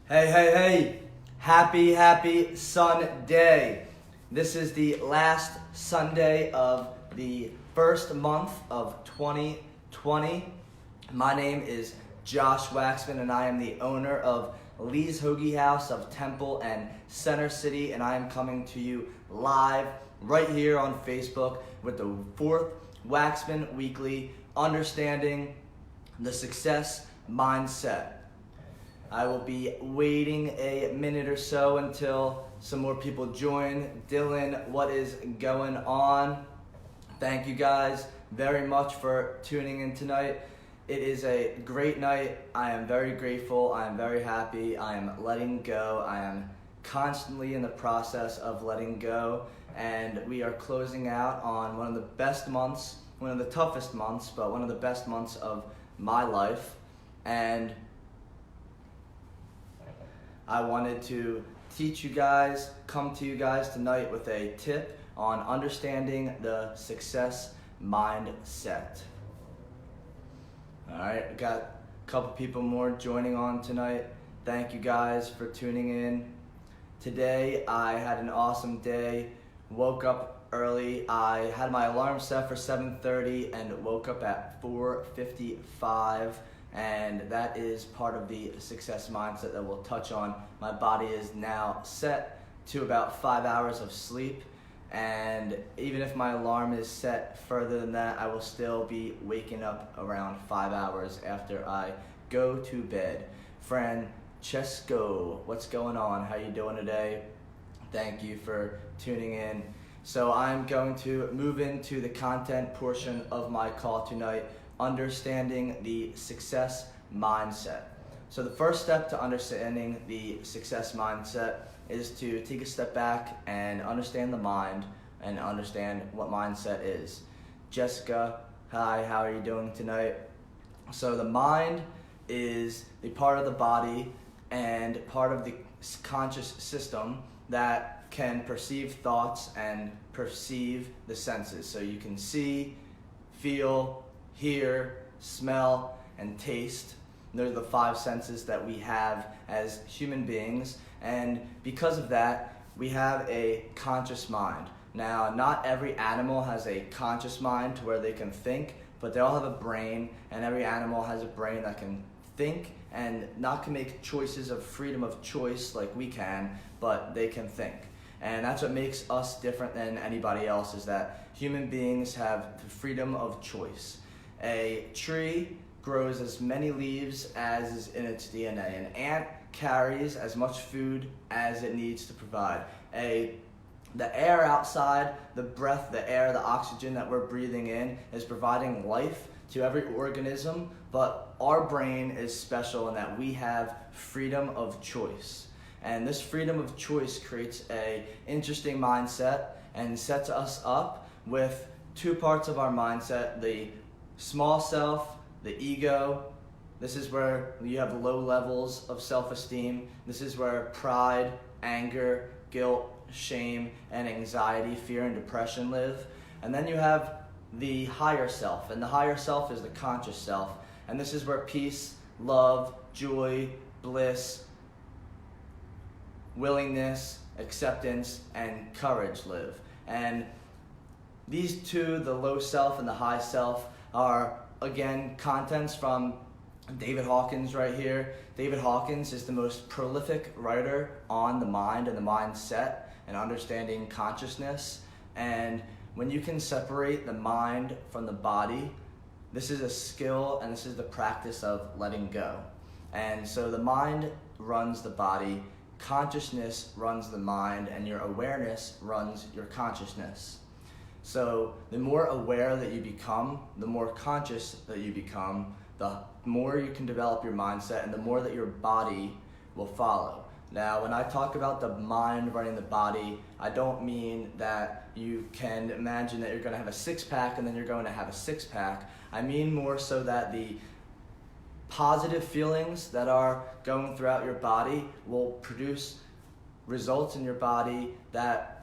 Hey, hey, hey! Happy Sunday! This is the last Sunday of the first month of 2020. My name is Josh Waxman, and I am the owner of Lee's Hoagie House of Temple and Center City, and I am coming to you live right here on Facebook with the fourth Waxman Weekly, Understanding the Success Mindset. I will be waiting a minute or so until some more people join. Dylan, what is going on? Thank you guys very much for tuning in tonight. It is a great night. I am very grateful. I am very happy. I am letting go. I am constantly in the process of letting go. And we are closing out on one of the best months, one of the toughest months, but one of the best months of my life. And I wanted to come to you guys tonight with a tip on understanding the success mindset. All right, I got a couple people more joining on tonight. Thank you guys for tuning in. Today I had an awesome day. Woke up early. I had my alarm set for 7:30 and woke up at 4:55. And that is part of the success mindset that we'll touch on. My body is now set to about 5 hours of sleep. And even if my alarm is set further than that, I will still be waking up around 5 hours after I go to bed. Francesco, what's going on? How you doing today? Thank you for tuning in. So I'm going to move into the content portion of my call tonight, understanding the success mindset. So the first step to understanding the success mindset is to take a step back and understand the mind and understand what mindset is. Jessica, hi, how are you doing tonight? So the mind is the part of the body and part of the conscious system that can perceive thoughts and perceive the senses. So you can see, feel, hear, smell, and taste. Those are the five senses that we have as human beings, and because of that, we have a conscious mind. Now, not every animal has a conscious mind to where they can think, but they all have a brain, and every animal has a brain that can think and not can make choices of freedom of choice like we can, but they can think. And that's what makes us different than anybody else, is that human beings have the freedom of choice. A tree grows as many leaves as is in its DNA. An ant carries as much food as it needs to provide. The air outside, the breath, the air, the oxygen that we're breathing in is providing life to every organism, but our brain is special in that we have freedom of choice. And this freedom of choice creates an interesting mindset and sets us up with two parts of our mindset: the small self, the ego. This is where you have low levels of self-esteem. This is where pride, anger, guilt, shame, and anxiety, fear, and depression live. And then you have the higher self, and the higher self is the conscious self. And this is where peace, love, joy, bliss, willingness, acceptance, and courage live. And these two, the low self and the high self, are again contents from David Hawkins right here. David Hawkins is the most prolific writer on the mind and the mindset and understanding consciousness. And when you can separate the mind from the body, this is a skill and this is the practice of letting go. And so the mind runs the body, consciousness runs the mind, and your awareness runs your consciousness. So the more aware that you become, the more conscious that you become, the more you can develop your mindset and the more that your body will follow. Now, when I talk about the mind running the body, I don't mean that you can imagine that you're going to have a six-pack and then you're going to have a six-pack. I mean more so that the positive feelings that are going throughout your body will produce results in your body that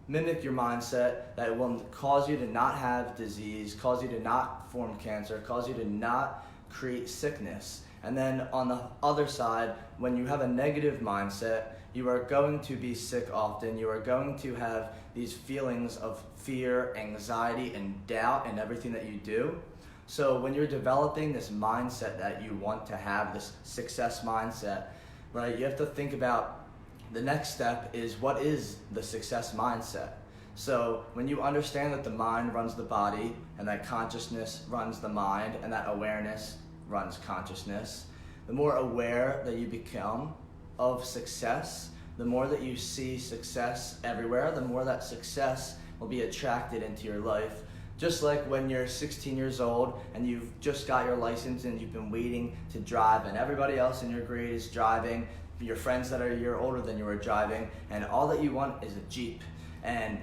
mimic your mindset, that will cause you to not have disease, cause you to not form cancer, cause you to not create sickness. And then on the other side, when you have a negative mindset, you are going to be sick often. You are going to have these feelings of fear, anxiety, and doubt in everything that you do. So when you're developing this mindset that you want to have, this success mindset, right, you have to think about the next step is, what is the success mindset? So when you understand that the mind runs the body, and that consciousness runs the mind, and that awareness runs consciousness, the more aware that you become of success, the more that you see success everywhere, the more that success will be attracted into your life. Just like when you're 16 years old and you've just got your license and you've been waiting to drive, and everybody else in your grade is driving, your friends that are a year older than you are driving, and all that you want is a Jeep. And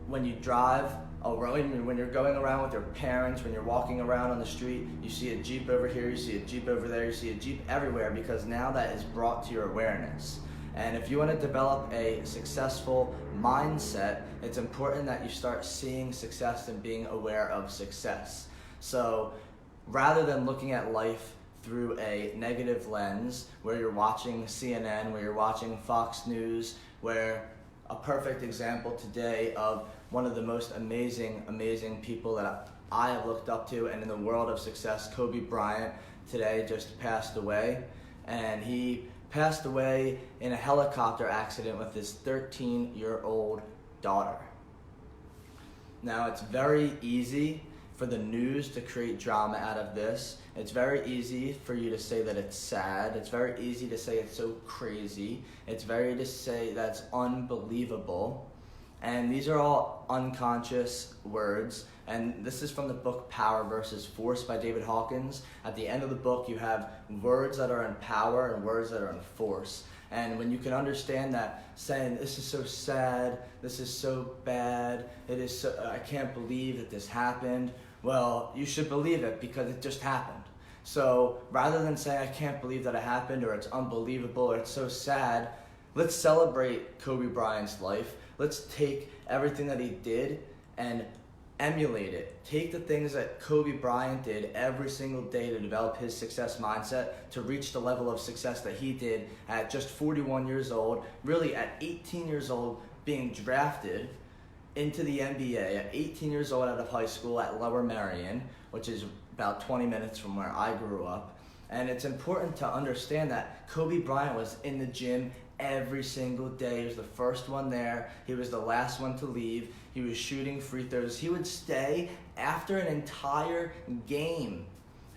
when you drive around, when you're going around with your parents, when you're walking around on the street, you see a Jeep over here, you see a Jeep over there, you see a Jeep everywhere, because now that is brought to your awareness. And if you want to develop a successful mindset, it's important that you start seeing success and being aware of success. So rather than looking at life through a negative lens, where you're watching CNN, where you're watching Fox News, where a perfect example today of one of the most amazing people that I have looked up to and in the world of success, Kobe Bryant, today just passed away. And he passed away in a helicopter accident with his 13-year-old daughter. Now, it's very easy for the news to create drama out of this. It's very easy for you to say that it's sad. It's very easy to say it's so crazy. It's very to say that's unbelievable. And these are all unconscious words. And this is from the book Power versus Force by David Hawkins. At the end of the book, you have words that are in power and words that are in force. And when you can understand that, saying, this is so sad, this is so bad, I can't believe that this happened, well, you should believe it because it just happened. So rather than saying, I can't believe that it happened, or it's unbelievable, or it's so sad, let's celebrate Kobe Bryant's life. Let's take everything that he did and emulate it. Take the things that Kobe Bryant did every single day to develop his success mindset, to reach the level of success that he did at just 41 years old, really at 18 years old, being drafted into the NBA at 18 years old out of high school at Lower Merion, which is about 20 minutes from where I grew up. And it's important to understand that Kobe Bryant was in the gym every single day. He was the first one there. He was the last one to leave. He was shooting free throws. He would stay after an entire game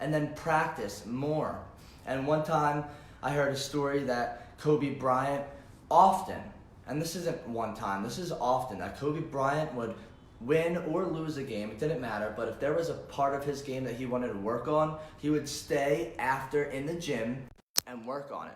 and then practice more. And one time I heard a story that Kobe Bryant often, and this isn't one time, this is often, that Kobe Bryant would win or lose a game, it didn't matter, but if there was a part of his game that he wanted to work on, he would stay after in the gym and work on it.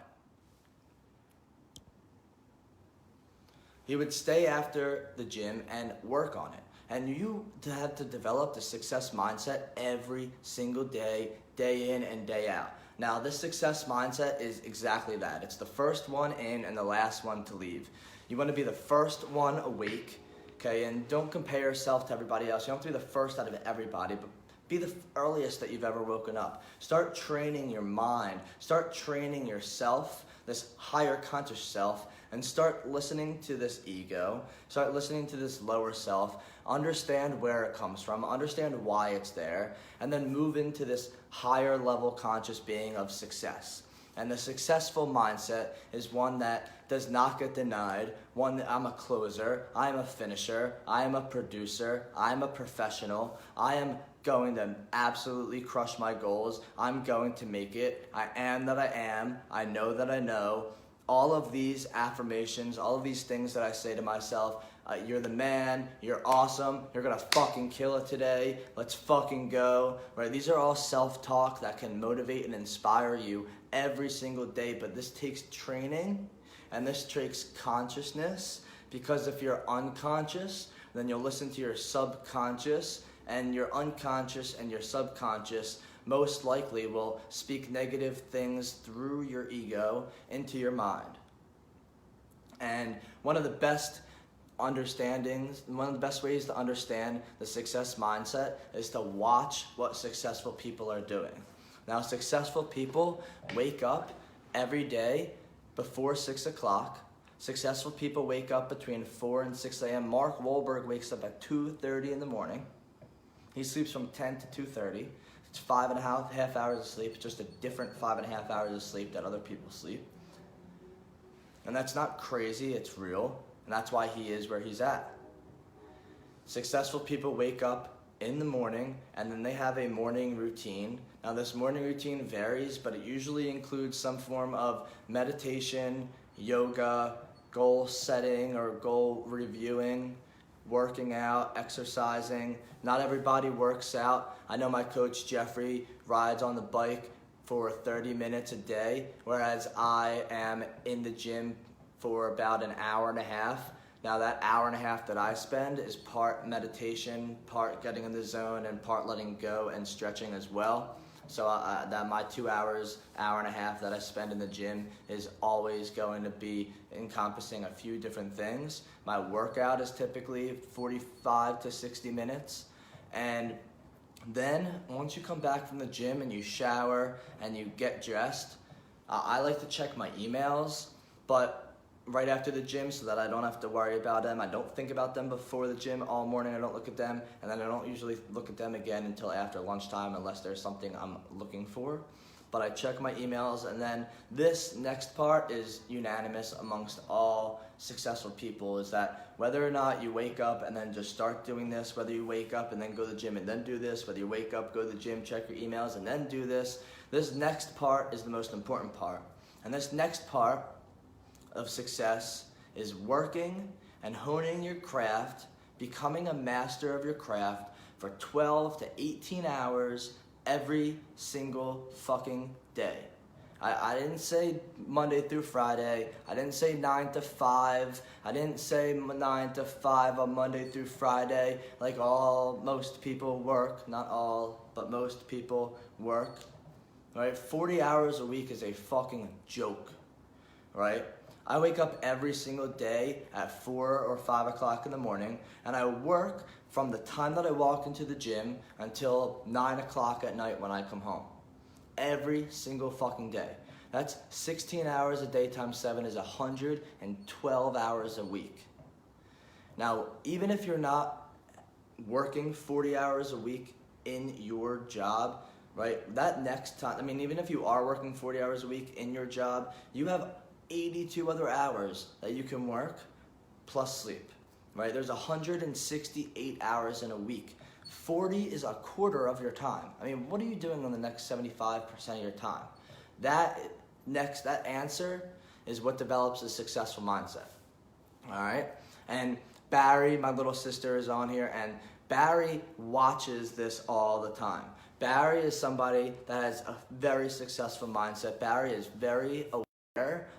He would stay after the gym and work on it. And you have to develop the success mindset every single day, day in and day out. Now, this success mindset is exactly that. It's the first one in and the last one to leave. You want to be the first one awake, okay? And don't compare yourself to everybody else. You don't have to be the first out of everybody, but be the earliest that you've ever woken up. Start training your mind. Start training yourself, this higher conscious self, and start listening to this ego. Start listening to this lower self. Understand where it comes from. Understand why it's there. And then move into this higher level conscious being of success. And the successful mindset is one that does not get denied, one that I'm a closer, I'm a finisher, I am a producer, I'm a professional, I am going to absolutely crush my goals, I'm going to make it, I am that I am, I know that I know. All of these affirmations, all of these things that I say to myself, you're the man, you're awesome, you're gonna fucking kill it today, let's fucking go, right? These are all self-talk that can motivate and inspire you every single day, but this takes training and this takes consciousness, because if you're unconscious, then you'll listen to your subconscious, and your unconscious and your subconscious most likely will speak negative things through your ego into your mind. And one of the best ways to understand the success mindset is to watch what successful people are doing. Now, successful people wake up every day before 6 o'clock. Successful people wake up between 4 and 6 a.m. Mark Wahlberg wakes up at 2:30 in the morning. He sleeps from 10 to 2:30. It's 5.5 hours of sleep. It's just a different 5.5 hours of sleep that other people sleep. And that's not crazy, it's real. And that's why he is where he's at. Successful people wake up in the morning and then they have a morning routine. Now this morning routine varies, but it usually includes some form of meditation, yoga, goal setting or goal reviewing, working out, exercising. Not everybody works out. I know my coach Jeffrey rides on the bike for 30 minutes a day, whereas I am in the gym for about an hour and a half. Now that hour and a half that I spend is part meditation, part getting in the zone, and part letting go and stretching as well. So that my 2 hours, hour and a half that I spend in the gym is always going to be encompassing a few different things. My workout is typically 45 to 60 minutes. And then once you come back from the gym and you shower and you get dressed, I like to check my emails, but right after the gym so that I don't have to worry about them. I don't think about them before the gym all morning. I don't look at them, and then I don't usually look at them again until after lunchtime unless there's something I'm looking for. But I check my emails, and then this next part is unanimous amongst all successful people, is that whether or not you wake up and then just start doing this, whether you wake up and then go to the gym and then do this, whether you wake up, go to the gym, check your emails, and then do this next part is the most important part. And this next part of success is working and honing your craft, becoming a master of your craft for 12 to 18 hours every single fucking day. I didn't say Monday through Friday. I didn't say 9 to 5. I didn't say 9 to 5 on Monday through Friday like most people work. Not all, but most people work. Right? 40 hours a week is a fucking joke. Right? I wake up every single day at 4 or 5 o'clock in the morning, and I work from the time that I walk into the gym until 9 o'clock at night when I come home. Every single fucking day. That's 16 hours a day times 7 is 112 hours a week. Now, even if you're not working 40 hours a week in your job, right, that next time, even if you are working 40 hours a week in your job, you have 82 other hours that you can work plus sleep, right? There's 168 hours in a week. 40 is a quarter of your time. What are you doing on the next 75% of your time? That answer is what develops a successful mindset, all right? And Barry, my little sister, is on here, and Barry watches this all the time. Barry is somebody that has a very successful mindset. Barry is very aware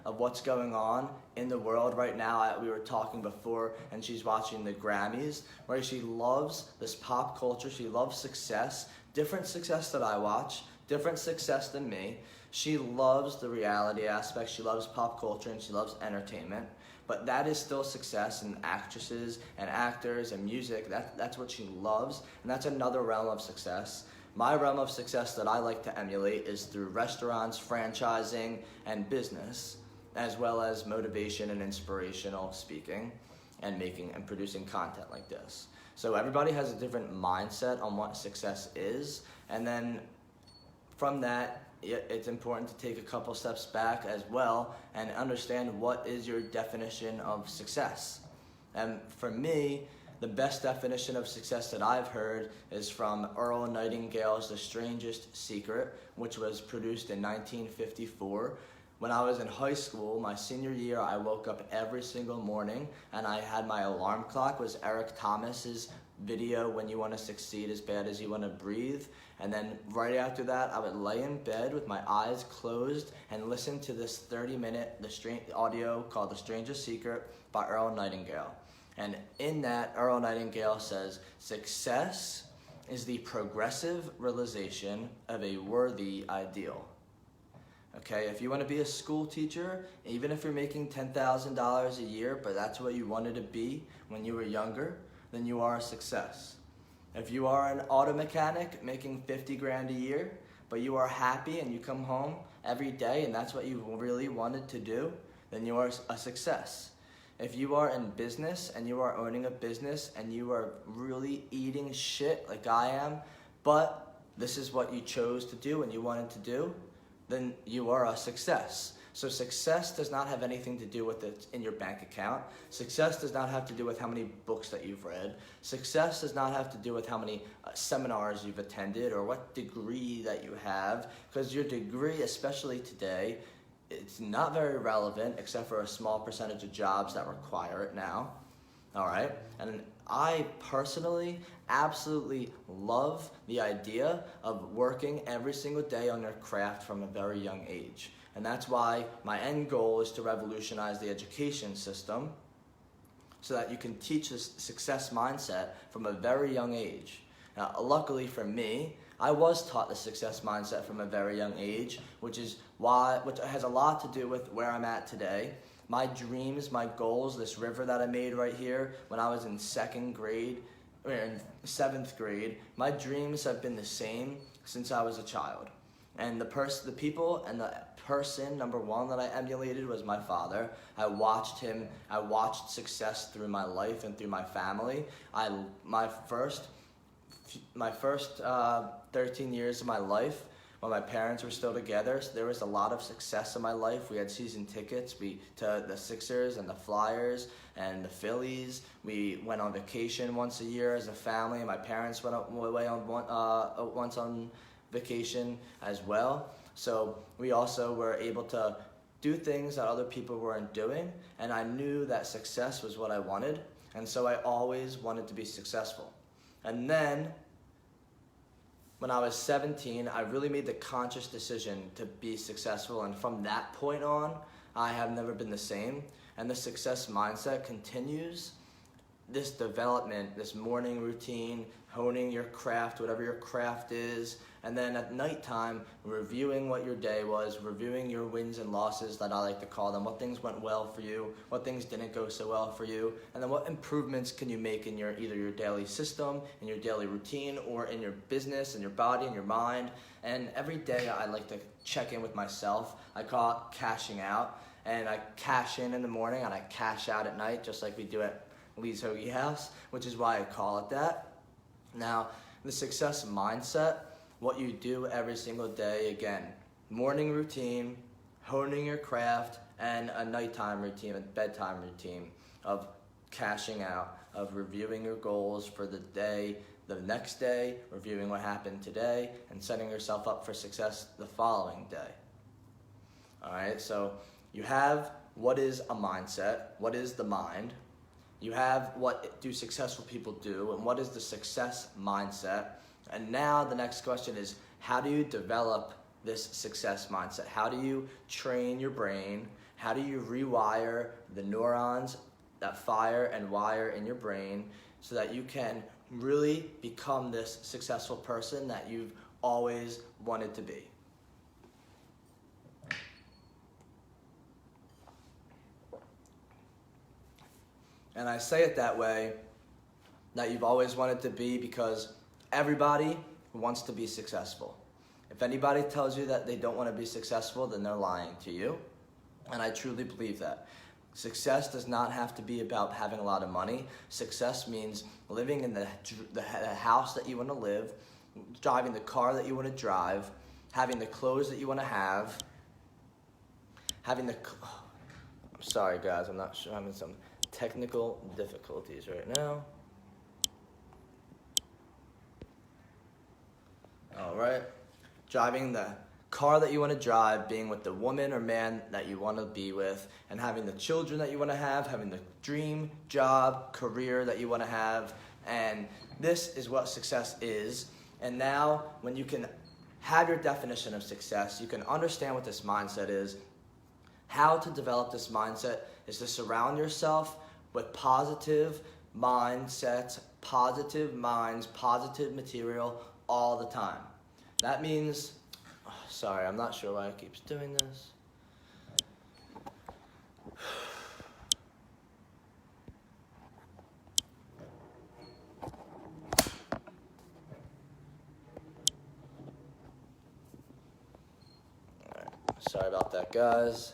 of what's going on in the world right now. We were talking before, and she's watching the Grammys, where she loves this pop culture. She loves success, different success that I watch, different success than me. She loves the reality aspect. She loves pop culture, and she loves entertainment. But that is still success, and actresses and actors and music, that's what she loves, and that's another realm of success. My realm of success that I like to emulate is through restaurants, franchising, and business, as well as motivation and inspirational speaking and making and producing content like this. So everybody has a different mindset on what success is, and then from that, it's important to take a couple steps back as well and understand what is your definition of success. And for me, the best definition of success that I've heard is from Earl Nightingale's The Strangest Secret, which was produced in 1954. When I was in high school, my senior year, I woke up every single morning, and I had my alarm clock was Eric Thomas's video, When You Want to Succeed as Bad as You Want to Breathe. And then right after that, I would lay in bed with my eyes closed and listen to this 30-minute audio called The Strangest Secret by Earl Nightingale. And in that, Earl Nightingale says, success is the progressive realization of a worthy ideal. Okay, if you want to be a school teacher, even if you're making $10,000 a year, but that's what you wanted to be when you were younger, then you are a success. If you are an auto mechanic making 50 grand a year, but you are happy and you come home every day and that's what you really wanted to do, then you are a success. If you are in business and you are owning a business and you are really eating shit like I am, but this is what you chose to do and you wanted to do, then you are a success. So success does not have anything to do with it in your bank account. Success does not have to do with how many books that you've read. Success does not have to do with how many seminars you've attended or what degree that you have, because your degree, especially today, it's not very relevant except for a small percentage of jobs that require it now. All right? And I personally absolutely love the idea of working every single day on your craft from a very young age. And that's why my end goal is to revolutionize the education system so that you can teach this success mindset from a very young age. Now, luckily for me, I was taught the success mindset from a very young age, which has a lot to do with where I'm at today. My dreams, my goals, this river that I made right here when I was in seventh grade, my dreams have been the same since I was a child. And the people and the person, number one, that I emulated was my father. I watched success through my life and through my family. My first 13 years of my life, when my parents were still together, so there was a lot of success in my life. We had season tickets to the Sixers and the Flyers and the Phillies. We went on vacation once a year as a family. My parents went away once on vacation as well. So we also were able to do things that other people weren't doing, and I knew that success was what I wanted, and so I always wanted to be successful. And then when I was 17, I really made the conscious decision to be successful, and from that point on, I have never been the same. And the success mindset continues this development, this morning routine, honing your craft, whatever your craft is, and then at nighttime, reviewing what your day was, reviewing your wins and losses, that I like to call them, what things went well for you, what things didn't go so well for you, and then what improvements can you make in either your daily system, in your daily routine, or in your business, in your body, in your mind. And every day I like to check in with myself. I call it cashing out, and I cash in the morning and I cash out at night, just like we do at Lee's Hoagie House, which is why I call it that. Now, the success mindset, what you do every single day, again, morning routine, honing your craft, and a nighttime routine, a bedtime routine of cashing out, of reviewing your goals for the day, the next day, reviewing what happened today, and setting yourself up for success the following day. All right, so you have what is a mindset, what is the mind. You have what do successful people do, and what is the success mindset. And now the next question is, how do you develop this success mindset? How do you train your brain? How do you rewire the neurons that fire and wire in your brain so that you can really become this successful person that you've always wanted to be? And I say it that way, that you've always wanted to be, because everybody wants to be successful. If anybody tells you that they don't want to be successful, then they're lying to you. And I truly believe that. Success does not have to be about having a lot of money. Success means living in the house that you want to live, driving the car that you want to drive, having the clothes that you want to have, I'm sorry guys, I'm not sure, I'm having some technical difficulties right now. All right, driving the car that you want to drive, being with the woman or man that you want to be with, and having the children that you want to have, having the dream job, career that you want to have. And this is what success is. And now when you can have your definition of success, you can understand what this mindset is. How to develop this mindset is to surround yourself with positive mindsets, positive minds, positive material all the time. That means, sorry, I'm not sure why it keeps doing this. Sorry about that, guys.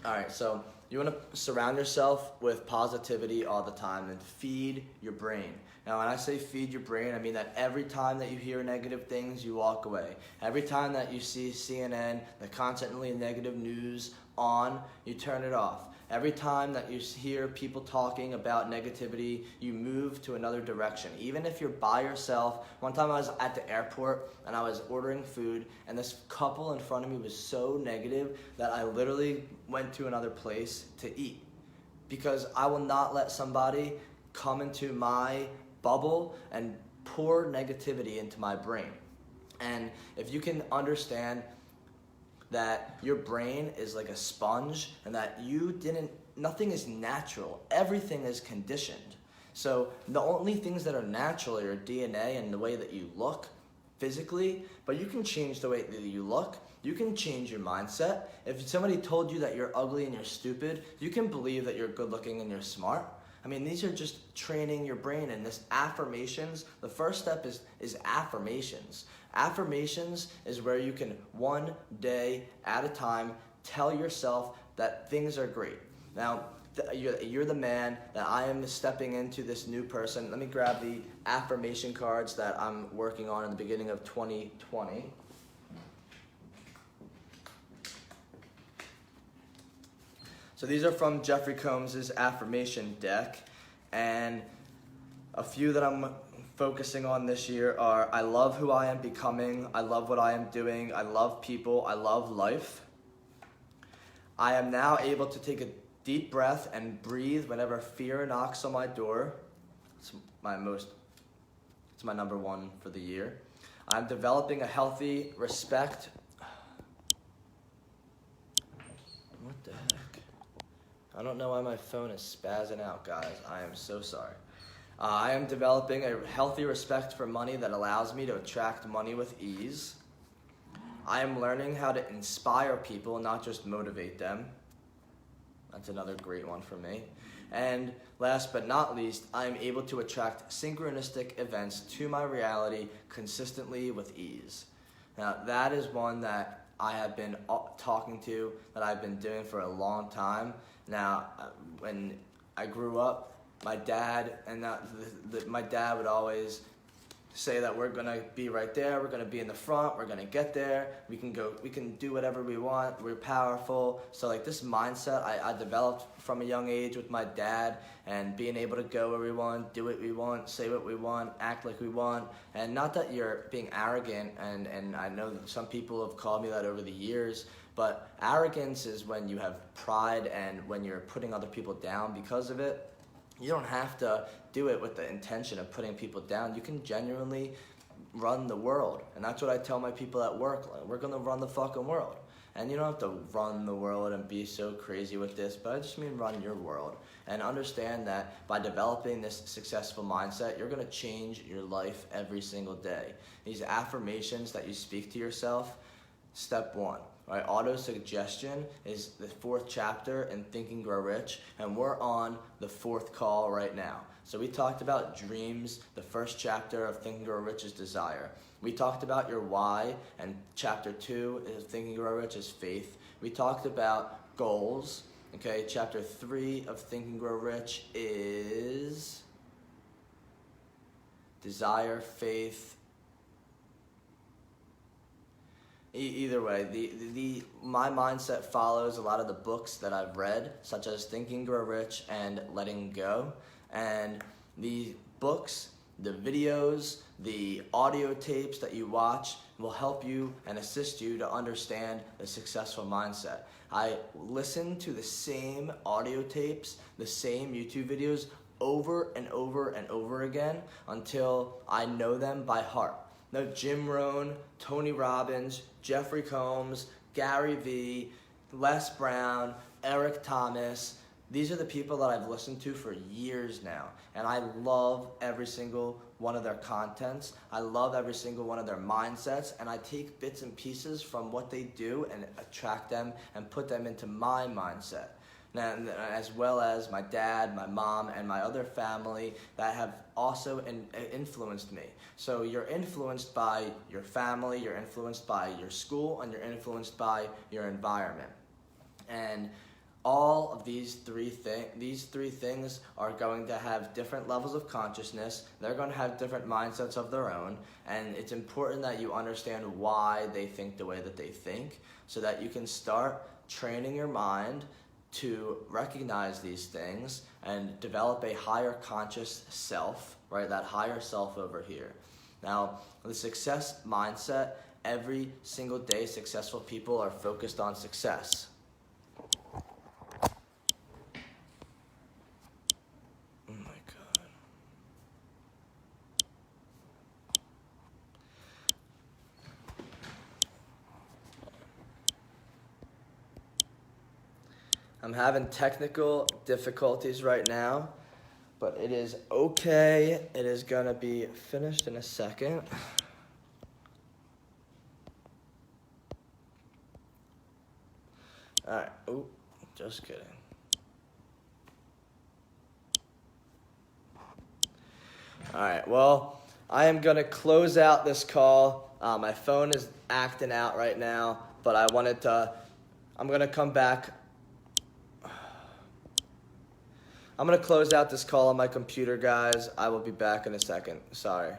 All right, so you want to surround yourself with positivity all the time and feed your brain. Now, when I say feed your brain, I mean that every time that you hear negative things, you walk away. Every time that you see CNN, the constantly negative news on, you turn it off. Every time that you hear people talking about negativity, you move to another direction. Even if you're by yourself. One time I was at the airport and I was ordering food, and this couple in front of me was so negative that I literally went to another place to eat. Because I will not let somebody come into my bubble and pour negativity into my brain. And if you can understand that your brain is like a sponge and that nothing is natural. Everything is conditioned. So the only things that are natural are your DNA and the way that you look physically, but you can change the way that you look. You can change your mindset. If somebody told you that you're ugly and you're stupid, you can believe that you're good looking and you're smart. I mean, these are just training your brain, and this affirmations, the first step is affirmations. Affirmations is where you can one day at a time tell yourself that things are great. Now, you're the man, that I am stepping into this new person. Let me grab the affirmation cards that I'm working on in the beginning of 2020. So these are from Jeffrey Combs' affirmation deck, and a few that I'm focusing on this year are: I love who I am becoming, I love what I am doing, I love people, I love life. I am now able to take a deep breath and breathe whenever fear knocks on my door. It's my number one for the year. I'm developing a healthy respect. What the heck? I don't know why my phone is spazzing out, guys. I am so sorry. I am developing a healthy respect for money that allows me to attract money with ease. I am learning how to inspire people, not just motivate them. That's another great one for me. And last but not least, I am able to attract synchronistic events to my reality consistently with ease. Now, that is one that I have been talking to, that I've been doing for a long time. Now, when I grew up, my dad would always say that we're gonna be right there, we're gonna be in the front, we're gonna get there, we can do whatever we want, we're powerful. So like this mindset I developed from a young age with my dad, and being able to go where we want, do what we want, say what we want, act like we want. And not that you're being arrogant, and I know that some people have called me that over the years, but arrogance is when you have pride and when you're putting other people down because of it. You don't have to do it with the intention of putting people down. You can genuinely run the world. And that's what I tell my people at work. Like, we're going to run the fucking world. And you don't have to run the world and be so crazy with this, but I just mean run your world. And understand that by developing this successful mindset, you're going to change your life every single day. These affirmations that you speak to yourself, step one. Right, auto-suggestion is the 4th chapter in Think and Grow Rich, and we're on the 4th call right now. So we talked about dreams. The 1st chapter of Think and Grow Rich is desire. We talked about your why, and chapter 2 is Think and Grow Rich is faith. We talked about goals. Okay, chapter 3 of Think and Grow Rich is desire, faith. Either way, my mindset follows a lot of the books that I've read, such as Think and Grow Rich and Letting Go. And the books, the videos, the audio tapes that you watch will help you and assist you to understand the successful mindset. I listen to the same audio tapes, the same YouTube videos over and over and over again until I know them by heart. Now, Jim Rohn, Tony Robbins, Jeffrey Combs, Gary Vee, Les Brown, Eric Thomas, these are the people that I've listened to for years now. And I love every single one of their contents. I love every single one of their mindsets. And I take bits and pieces from what they do and attract them and put them into my mindset. and as well as my dad, my mom, and my other family that have also influenced me. So you're influenced by your family, you're influenced by your school, and you're influenced by your environment. And all of these three things are going to have different levels of consciousness. They're going to have different mindsets of their own, and it's important that you understand why they think the way that they think, so that you can start training your mind to recognize these things and develop a higher conscious self, right? That higher self over here. Now, the success mindset, every single day successful people are focused on success. I'm having technical difficulties right now, but it is okay. It is gonna be finished in a second. All right, oh, just kidding. All right, well, I am gonna close out this call. My phone is acting out right now, but I'm gonna come back. I'm going to close out this call on my computer, guys. I will be back in a second. Sorry.